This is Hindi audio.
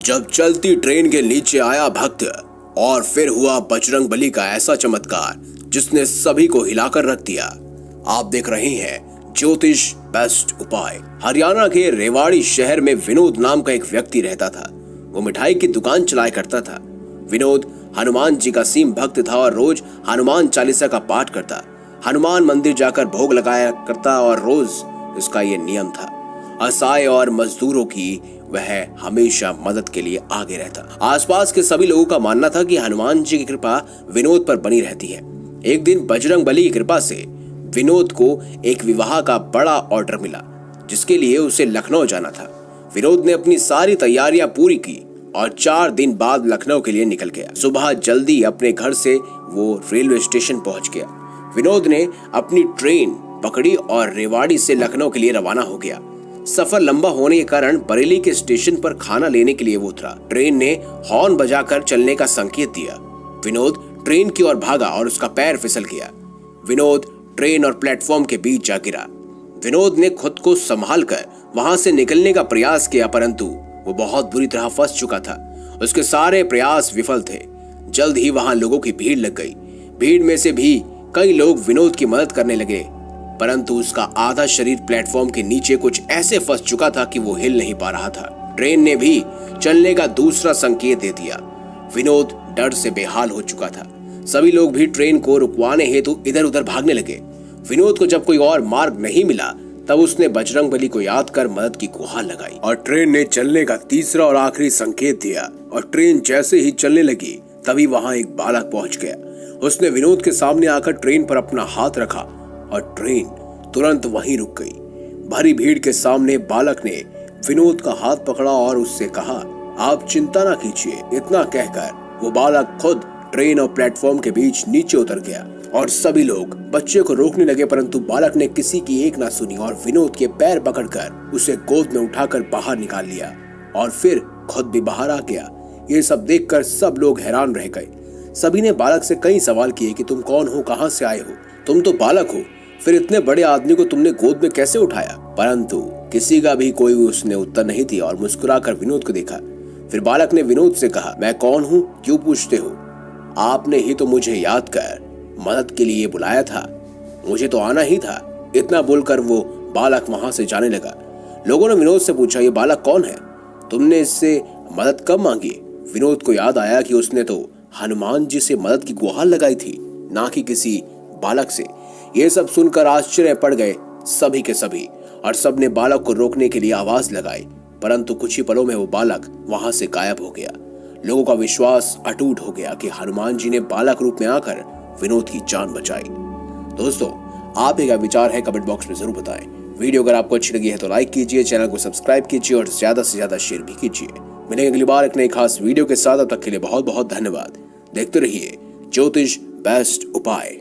जब चलती ट्रेन के नीचे आया भक्त और फिर हुआ बजरंग बली का ऐसा चमत्कार जिसने सभी को हिलाकर रख दिया। आप देख रहे हैं ज्योतिष बेस्ट उपाय। हरियाणा के रेवाड़ी शहर में विनोद नाम का एक व्यक्ति रहता था। वो मिठाई की दुकान चलाया करता था। विनोद हनुमान जी का सीम भक्त था और रोज हनुमान चालीसा का पाठ करता, हनुमान मंदिर जाकर भोग लगाया करता और रोज इसका ये नियम था। असहाय और मजदूरों की वह हमेशा मदद के लिए आगे रहता। आसपास के सभी लोगों का मानना था कि हनुमान जी की कृपा विनोद पर बनी रहती है। एक दिन बजरंग बली की कृपा से विनोद को एक विवाह का बड़ा ऑर्डर मिला जिसके लिए उसे लखनऊ जाना था। विनोद ने अपनी सारी तैयारियां पूरी की और 4 दिन बाद लखनऊ के लिए निकल गया। सुबह जल्दी अपने घर से वो रेलवे स्टेशन पहुंच गया। विनोद ने अपनी ट्रेन पकड़ी और रेवाड़ी से लखनऊ के लिए रवाना हो गया। सफर लंबा होने के कारण बरेली के स्टेशन पर खाना लेने के लिए वो उतरा। ट्रेन ने हॉर्न बजाकर चलने का संकेत दिया। विनोद ट्रेन की ओर भागा और उसका पैर फिसल गया। विनोद ट्रेन और प्लेटफॉर्म के बीच जा गिरा। विनोद ने खुद को संभाल कर वहां से निकलने का प्रयास किया, परंतु वो बहुत बुरी तरह फंस चुका था। उसके सारे प्रयास विफल थे। जल्द ही वहां लोगों की भीड़ लग गई। भीड़ में से भी कई लोग विनोद की मदद करने लगे, परंतु उसका आधा शरीर प्लेटफॉर्म के नीचे कुछ ऐसे फंस चुका था कि वो हिल नहीं पा रहा था। ट्रेन ने भी चलने का दूसरा संकेत दे दिया। विनोद डर से बेहाल हो चुका था। सभी लोग भी ट्रेन को रुकवाने हेतु इधर उधर भागने लगे। विनोद को जब कोई और मार्ग नहीं मिला तब उसने बजरंग बली को याद कर मदद की गुहार लगाई और ट्रेन ने चलने का तीसरा और आखिरी संकेत दिया। और ट्रेन जैसे ही चलने लगी तभी वहां एक बालक पहुंच गया। उसने विनोद के सामने आकर ट्रेन पर अपना हाथ रखा और ट्रेन तुरंत वहीं रुक गई। भरी भीड़ के सामने बालक ने विनोद का हाथ पकड़ा और उससे कहा, आप चिंता ना कीजिए। इतना कहकर वो बालक खुद ट्रेन और प्लेटफॉर्म के बीच नीचे उतर गया और सभी लोग बच्चे को रोकने लगे, परंतु बालक ने किसी की एक ना सुनी और विनोद के पैर पकड़कर उसे गोद में उठाकर बाहर निकाल लिया और फिर खुद भी बाहर आ गया। ये सब देखकर सब लोग हैरान रह गए। सभी ने बालक से कई सवाल किए कि तुम कौन हो, कहां से आए हो, तुम तो बालक हो, फिर इतने बड़े आदमी को तुमने गोद में कैसे उठाया? परंतु किसी का भी कोई उसने उत्तर नहीं दिया और मुस्कुराकर विनोद को देखा। फिर बालक ने विनोद से कहा, मैं कौन हूँ, क्यों पूछते हो? आपने ही तो मुझे याद कर मदद के लिए बुलाया था, मुझे तो आना ही था। इतना बोलकर वो बालक वहां से जाने लगा। लोगों ने विनोद से पूछा, ये बालक कौन है? तुमने इससे मदद कब मांगी? विनोद को याद आया कि उसने तो हनुमान जी से मदद की गुहार लगाई थी, ना कि किसी बालक से। ये सब सुनकर आश्चर्य पड़ गए सभी के सभी और सबने बालक को रोकने के लिए आवाज लगाई, परंतु कुछ ही पलों में वो बालक वहां से गायब हो गया। लोगों का विश्वास अटूट हो गया कि हनुमान जी ने बालक रूप में आकर विनोद की जान बचाई। दोस्तों, आप क्या विचार है कमेंट बॉक्स में जरूर बताएं। वीडियो अगर आपको अच्छी लगी है तो लाइक कीजिए, चैनल को सब्सक्राइब कीजिए और ज्यादा से ज्यादा शेयर भी कीजिए। मिलेंगे अगली बार एक नई खास वीडियो के साथ। अब तक के लिए बहुत बहुत धन्यवाद। देखते रहिए ज्योतिष बेस्ट उपाय।